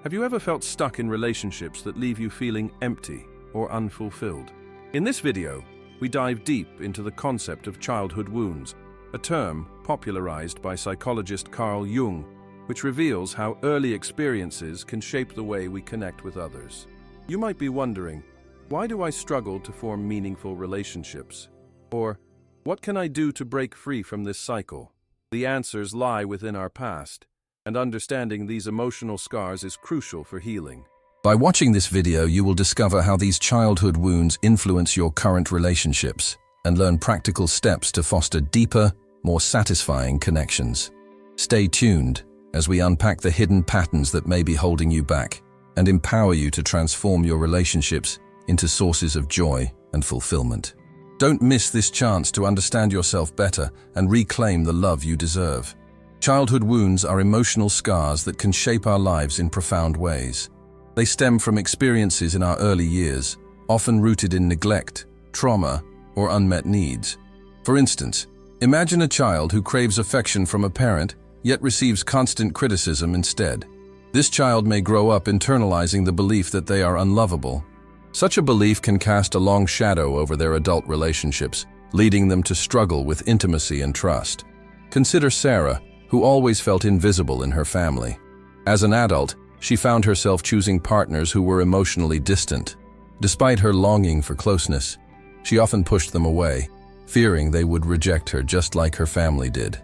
Have you ever felt stuck in relationships that leave you feeling empty or unfulfilled? In this video, we dive deep into the concept of childhood wounds, a term popularized by psychologist Carl Jung, which reveals how early experiences can shape the way we connect with others. You might be wondering, why do I struggle to form meaningful relationships? Or, what can I do to break free from this cycle? The answers lie within our past, and understanding these emotional scars is crucial for healing. By watching this video, you will discover how these childhood wounds influence your current relationships and learn practical steps to foster deeper, more satisfying connections. Stay tuned as we unpack the hidden patterns that may be holding you back and empower you to transform your relationships into sources of joy and fulfillment. Don't miss this chance to understand yourself better and reclaim the love you deserve. Childhood wounds are emotional scars that can shape our lives in profound ways. They stem from experiences in our early years, often rooted in neglect, trauma, or unmet needs. For instance, imagine a child who craves affection from a parent, yet receives constant criticism instead. This child may grow up internalizing the belief that they are unlovable. Such a belief can cast a long shadow over their adult relationships, leading them to struggle with intimacy and trust. Consider Sarah, who always felt invisible in her family. As an adult, she found herself choosing partners who were emotionally distant. Despite her longing for closeness, she often pushed them away, fearing they would reject her just like her family did.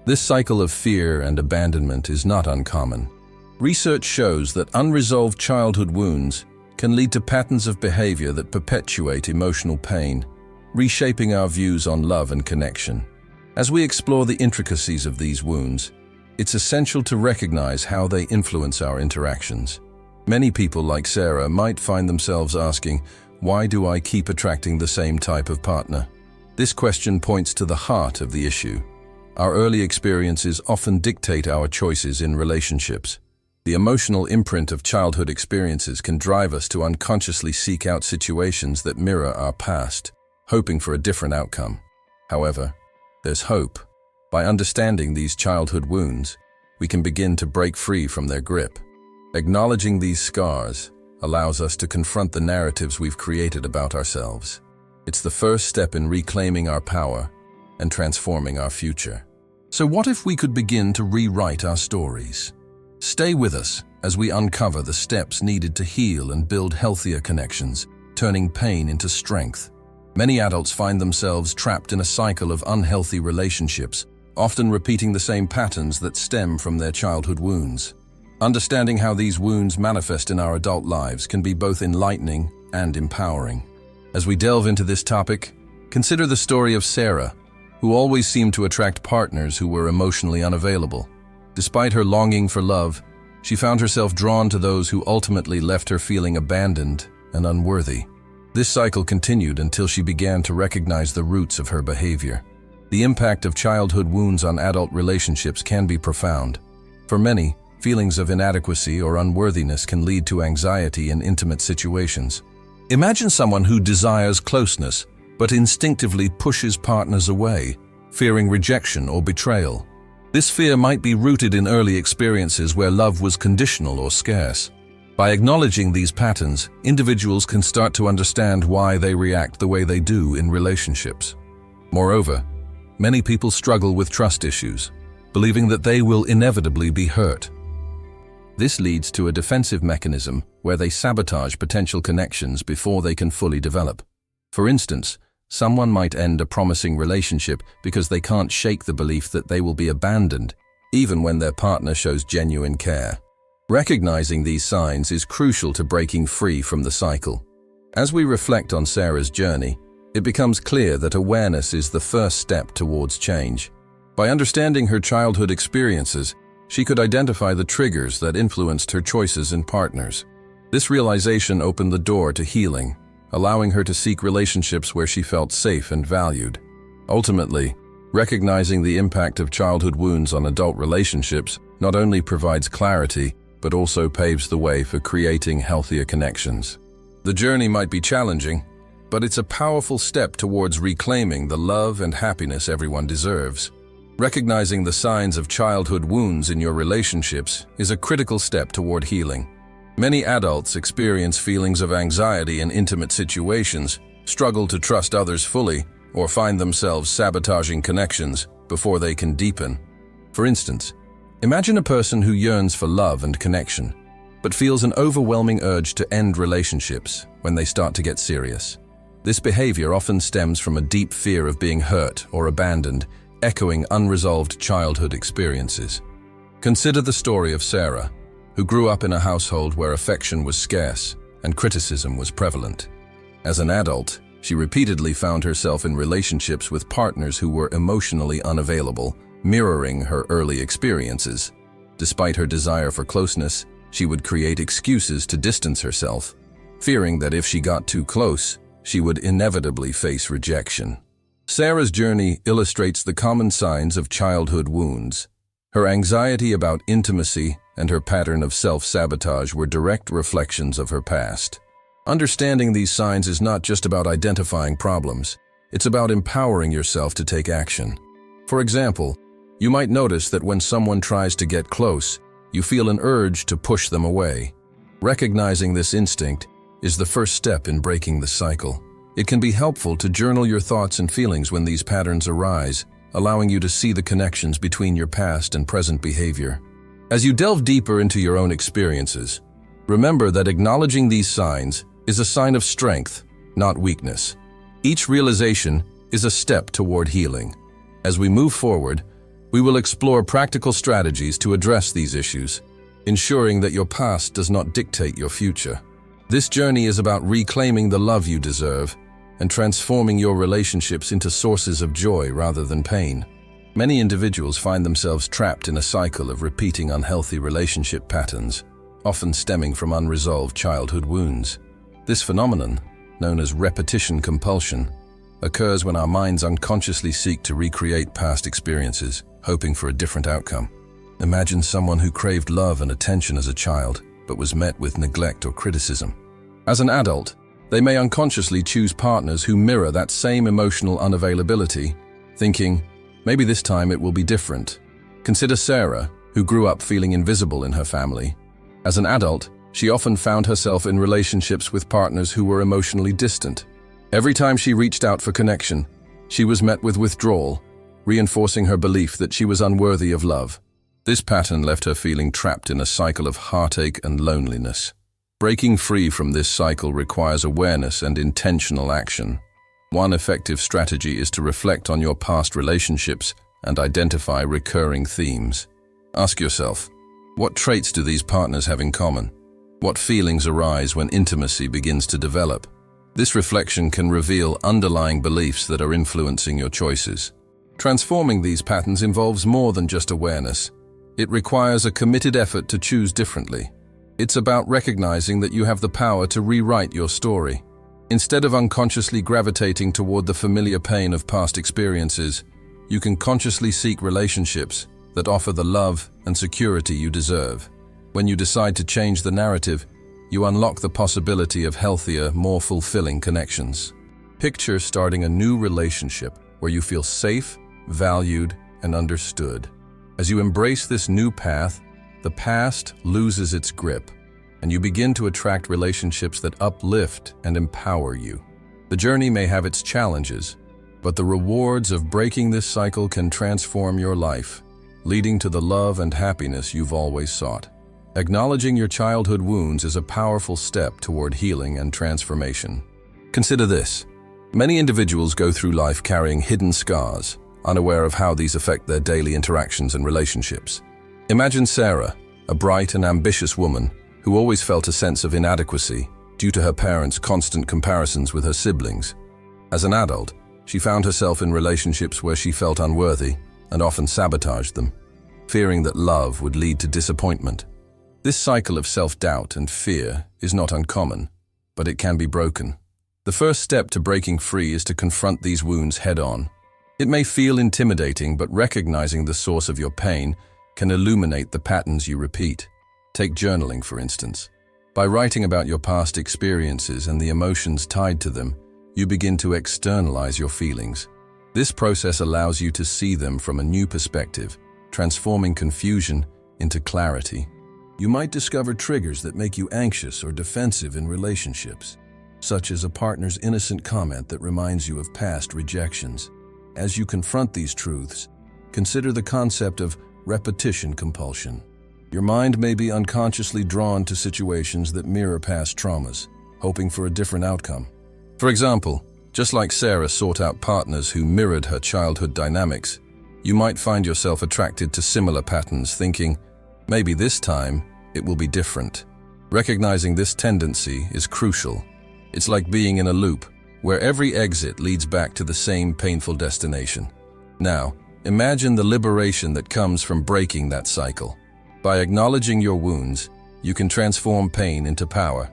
This cycle of fear and abandonment is not uncommon. Research shows that unresolved childhood wounds can lead to patterns of behavior that perpetuate emotional pain, reshaping our views on love and connection. As we explore the intricacies of these wounds, it's essential to recognize how they influence our interactions. Many people like Sarah might find themselves asking, "Why do I keep attracting the same type of partner?" This question points to the heart of the issue. Our early experiences often dictate our choices in relationships. The emotional imprint of childhood experiences can drive us to unconsciously seek out situations that mirror our past, hoping for a different outcome. However, there's hope. By understanding these childhood wounds, we can begin to break free from their grip. Acknowledging these scars allows us to confront the narratives we've created about ourselves. It's the first step in reclaiming our power and transforming our future. So what if we could begin to rewrite our stories? Stay with us as we uncover the steps needed to heal and build healthier connections, turning pain into strength. Many adults find themselves trapped in a cycle of unhealthy relationships, often repeating the same patterns that stem from their childhood wounds. Understanding how these wounds manifest in our adult lives can be both enlightening and empowering. As we delve into this topic, consider the story of Sarah, who always seemed to attract partners who were emotionally unavailable. Despite her longing for love, she found herself drawn to those who ultimately left her feeling abandoned and unworthy. This cycle continued until she began to recognize the roots of her behavior. The impact of childhood wounds on adult relationships can be profound. For many, feelings of inadequacy or unworthiness can lead to anxiety in intimate situations. Imagine someone who desires closeness, but instinctively pushes partners away, fearing rejection or betrayal. This fear might be rooted in early experiences where love was conditional or scarce. By acknowledging these patterns, individuals can start to understand why they react the way they do in relationships. Moreover, many people struggle with trust issues, believing that they will inevitably be hurt. This leads to a defensive mechanism where they sabotage potential connections before they can fully develop. For instance, someone might end a promising relationship because they can't shake the belief that they will be abandoned, even when their partner shows genuine care. Recognizing these signs is crucial to breaking free from the cycle. As we reflect on Sarah's journey, it becomes clear that awareness is the first step towards change. By understanding her childhood experiences, she could identify the triggers that influenced her choices in partners. This realization opened the door to healing, allowing her to seek relationships where she felt safe and valued. Ultimately, recognizing the impact of childhood wounds on adult relationships not only provides clarity, but also paves the way for creating healthier connections. The journey might be challenging, but it's a powerful step towards reclaiming the love and happiness everyone deserves. Recognizing the signs of childhood wounds in your relationships is a critical step toward healing. Many adults experience feelings of anxiety in intimate situations, struggle to trust others fully, or find themselves sabotaging connections before they can deepen. For instance, imagine a person who yearns for love and connection, but feels an overwhelming urge to end relationships when they start to get serious. This behavior often stems from a deep fear of being hurt or abandoned, echoing unresolved childhood experiences. Consider the story of Sarah, who grew up in a household where affection was scarce and criticism was prevalent. As an adult, she repeatedly found herself in relationships with partners who were emotionally unavailable, mirroring her early experiences. Despite her desire for closeness, she would create excuses to distance herself, fearing that if she got too close, she would inevitably face rejection. Sarah's journey illustrates the common signs of childhood wounds. Her anxiety about intimacy and her pattern of self-sabotage were direct reflections of her past. Understanding these signs is not just about identifying problems, it's about empowering yourself to take action. For example, you might notice that when someone tries to get close, you feel an urge to push them away. Recognizing this instinct is the first step in breaking the cycle. It can be helpful to journal your thoughts and feelings when these patterns arise, allowing you to see the connections between your past and present behavior. As you delve deeper into your own experiences, remember that acknowledging these signs is a sign of strength, not weakness. Each realization is a step toward healing. As we move forward, we will explore practical strategies to address these issues, ensuring that your past does not dictate your future. This journey is about reclaiming the love you deserve and transforming your relationships into sources of joy rather than pain. Many individuals find themselves trapped in a cycle of repeating unhealthy relationship patterns, often stemming from unresolved childhood wounds. This phenomenon, known as repetition compulsion, occurs when our minds unconsciously seek to recreate past experiences, hoping for a different outcome. Imagine someone who craved love and attention as a child, but was met with neglect or criticism. As an adult, they may unconsciously choose partners who mirror that same emotional unavailability, thinking, maybe this time it will be different. Consider Sarah, who grew up feeling invisible in her family. As an adult, she often found herself in relationships with partners who were emotionally distant. Every time she reached out for connection, she was met with withdrawal, reinforcing her belief that she was unworthy of love. This pattern left her feeling trapped in a cycle of heartache and loneliness. Breaking free from this cycle requires awareness and intentional action. One effective strategy is to reflect on your past relationships and identify recurring themes. Ask yourself, what traits do these partners have in common? What feelings arise when intimacy begins to develop? This reflection can reveal underlying beliefs that are influencing your choices. Transforming these patterns involves more than just awareness. It requires a committed effort to choose differently. It's about recognizing that you have the power to rewrite your story. Instead of unconsciously gravitating toward the familiar pain of past experiences, you can consciously seek relationships that offer the love and security you deserve. When you decide to change the narrative, you unlock the possibility of healthier, more fulfilling connections. Picture starting a new relationship where you feel safe, valued, and understood. As you embrace this new path, the past loses its grip, and you begin to attract relationships that uplift and empower you. The journey may have its challenges, but the rewards of breaking this cycle can transform your life, leading to the love and happiness you've always sought. Acknowledging your childhood wounds is a powerful step toward healing and transformation. Consider this. Many individuals go through life carrying hidden scars, unaware of how these affect their daily interactions and relationships. Imagine Sarah, a bright and ambitious woman who always felt a sense of inadequacy due to her parents' constant comparisons with her siblings. As an adult, she found herself in relationships where she felt unworthy and often sabotaged them, fearing that love would lead to disappointment. This cycle of self-doubt and fear is not uncommon, but it can be broken. The first step to breaking free is to confront these wounds head-on. It may feel intimidating, but recognizing the source of your pain can illuminate the patterns you repeat. Take journaling, for instance. By writing about your past experiences and the emotions tied to them, you begin to externalize your feelings. This process allows you to see them from a new perspective, transforming confusion into clarity. You might discover triggers that make you anxious or defensive in relationships, such as a partner's innocent comment that reminds you of past rejections. As you confront these truths, consider the concept of repetition compulsion. Your mind may be unconsciously drawn to situations that mirror past traumas, hoping for a different outcome. For example, just like Sarah sought out partners who mirrored her childhood dynamics, you might find yourself attracted to similar patterns, thinking, maybe this time it will be different. Recognizing this tendency is crucial. It's like being in a loop, where every exit leads back to the same painful destination. Now, imagine the liberation that comes from breaking that cycle. By acknowledging your wounds, you can transform pain into power.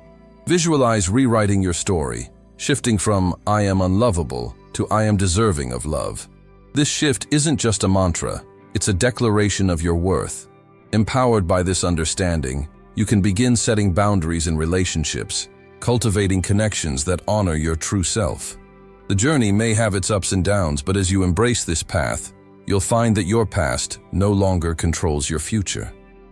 Visualize rewriting your story, shifting from "I am unlovable" to "I am deserving of love." This shift isn't just a mantra, it's a declaration of your worth. Empowered by this understanding, you can begin setting boundaries in relationships, cultivating connections that honor your true self. The journey may have its ups and downs, but as you embrace this path, you'll find that your past no longer controls your future.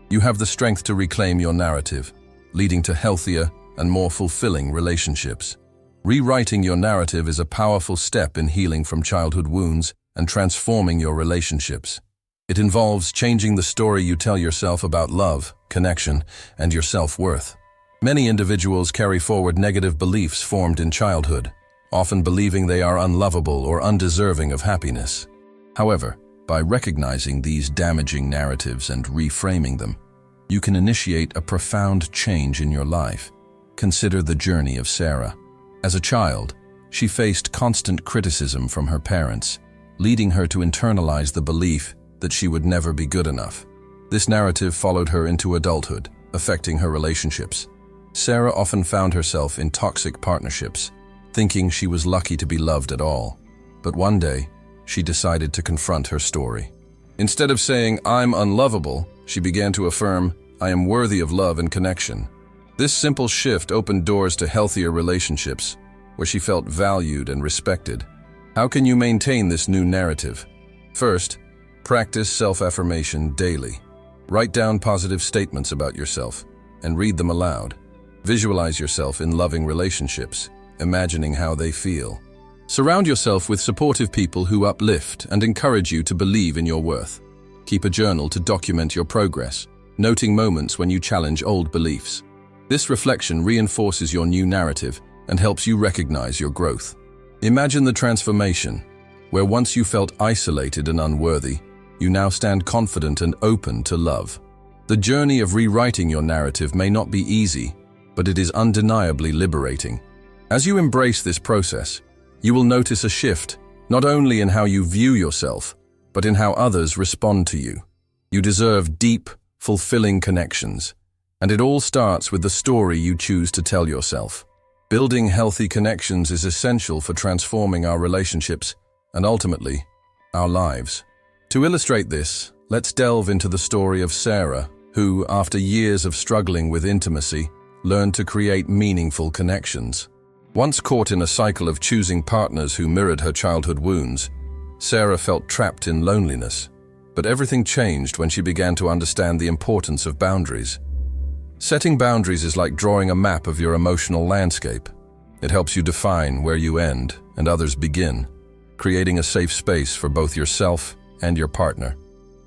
You have the strength to reclaim your narrative, leading to healthier and more fulfilling relationships. Rewriting your narrative is a powerful step in healing from childhood wounds and transforming your relationships. It involves changing the story you tell yourself about love, connection, and your self-worth. Many individuals carry forward negative beliefs formed in childhood, often believing they are unlovable or undeserving of happiness. However, by recognizing these damaging narratives and reframing them, you can initiate a profound change in your life. Consider the journey of Sarah. As a child, she faced constant criticism from her parents, leading her to internalize the belief that she would never be good enough. This narrative followed her into adulthood, affecting her relationships. Sarah often found herself in toxic partnerships, thinking she was lucky to be loved at all. But one day, she decided to confront her story. Instead of saying, "I'm unlovable," she began to affirm, "I am worthy of love and connection." This simple shift opened doors to healthier relationships, where she felt valued and respected. How can you maintain this new narrative? First, practice self-affirmation daily. Write down positive statements about yourself and read them aloud. Visualize yourself in loving relationships, imagining how they feel. Surround yourself with supportive people who uplift and encourage you to believe in your worth. Keep a journal to document your progress, noting moments when you challenge old beliefs. This reflection reinforces your new narrative and helps you recognize your growth. Imagine the transformation, where once you felt isolated and unworthy, you now stand confident and open to love. The journey of rewriting your narrative may not be easy, but it is undeniably liberating. As you embrace this process, you will notice a shift, not only in how you view yourself, but in how others respond to you. You deserve deep, fulfilling connections, and it all starts with the story you choose to tell yourself. Building healthy connections is essential for transforming our relationships and ultimately, our lives. To illustrate this, let's delve into the story of Sarah, who, after years of struggling with intimacy, learned to create meaningful connections. Once caught in a cycle of choosing partners who mirrored her childhood wounds, Sarah felt trapped in loneliness. But everything changed when she began to understand the importance of boundaries. Setting boundaries is like drawing a map of your emotional landscape. It helps you define where you end and others begin, creating a safe space for both yourself and your partner.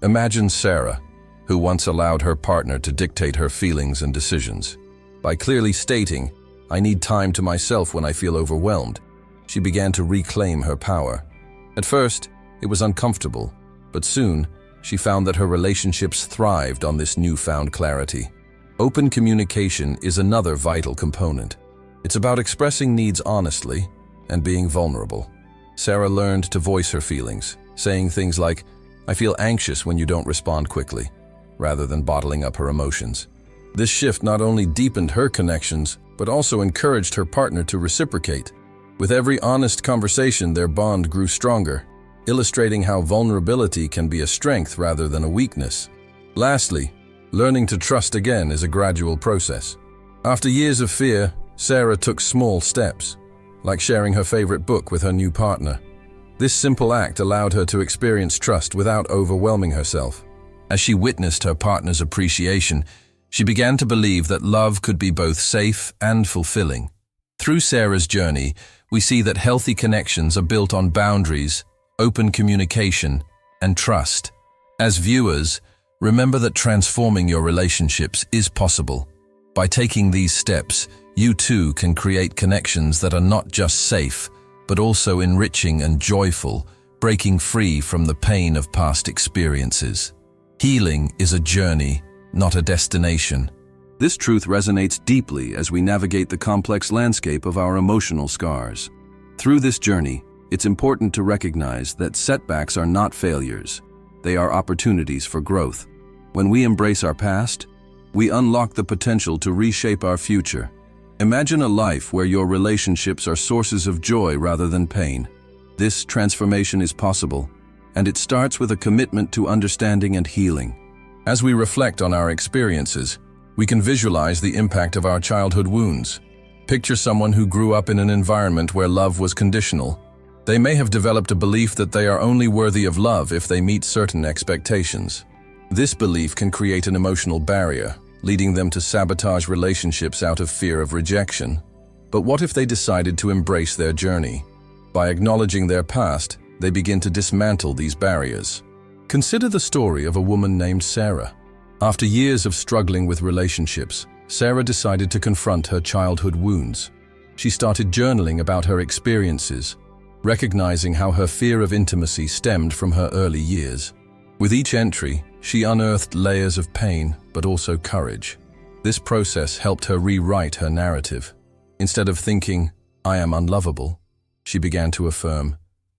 Imagine Sarah, who once allowed her partner to dictate her feelings and decisions. By clearly stating, "I need time to myself when I feel overwhelmed," she began to reclaim her power. At first, it was uncomfortable, but soon, she found that her relationships thrived on this newfound clarity. Open communication is another vital component. It's about expressing needs honestly and being vulnerable. Sarah learned to voice her feelings, saying things like, "I feel anxious when you don't respond quickly," rather than bottling up her emotions. This shift not only deepened her connections, but also encouraged her partner to reciprocate. With every honest conversation, their bond grew stronger, illustrating how vulnerability can be a strength rather than a weakness. Lastly, learning to trust again is a gradual process. After years of fear, Sarah took small steps, like sharing her favorite book with her new partner. This simple act allowed her to experience trust without overwhelming herself. As she witnessed her partner's appreciation, She began to believe that love could be both safe and fulfilling. Through Sarah's journey, we see that healthy connections are built on boundaries, open communication, and trust. As viewers, remember that transforming your relationships is possible. By taking these steps, you too can create connections that are not just safe, but also enriching and joyful, breaking free from the pain of past experiences. Healing is a journey, not a destination. This truth resonates deeply as we navigate the complex landscape of our emotional scars. Through this journey, it's important to recognize that setbacks are not failures. They are opportunities for growth. When we embrace our past, we unlock the potential to reshape our future. Imagine a life where your relationships are sources of joy rather than pain. This transformation is possible, and it starts with a commitment to understanding and healing. As we reflect on our experiences, we can visualize the impact of our childhood wounds. Picture someone who grew up in an environment where love was conditional. They may have developed a belief that they are only worthy of love if they meet certain expectations. This belief can create an emotional barrier, leading them to sabotage relationships out of fear of rejection. But what if they decided to embrace their journey? By acknowledging their past, they begin to dismantle these barriers. Consider the story of a woman named Sarah. After years of struggling with relationships, Sarah decided to confront her childhood wounds. She started journaling about her experiences, recognizing how her fear of intimacy stemmed from her early years. With each entry, she unearthed layers of pain, but also courage. This process helped her rewrite her narrative. Instead of thinking, "I am unlovable," she began to affirm,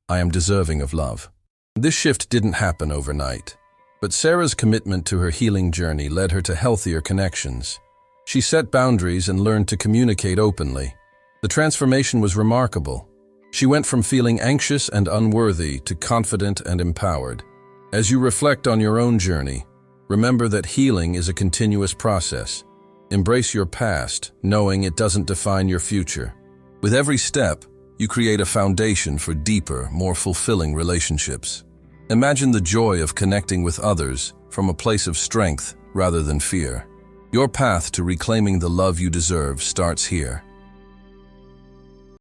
"I am deserving of love." This shift didn't happen overnight, but Sarah's commitment to her healing journey led her to healthier connections. She set boundaries and learned to communicate openly. The transformation was remarkable. She went from feeling anxious and unworthy to confident and empowered. As you reflect on your own journey, remember that healing is a continuous process. Embrace your past, knowing it doesn't define your future. With every step, you create a foundation for deeper, more fulfilling relationships. Imagine the joy of connecting with others from a place of strength rather than fear. Your path to reclaiming the love you deserve starts here.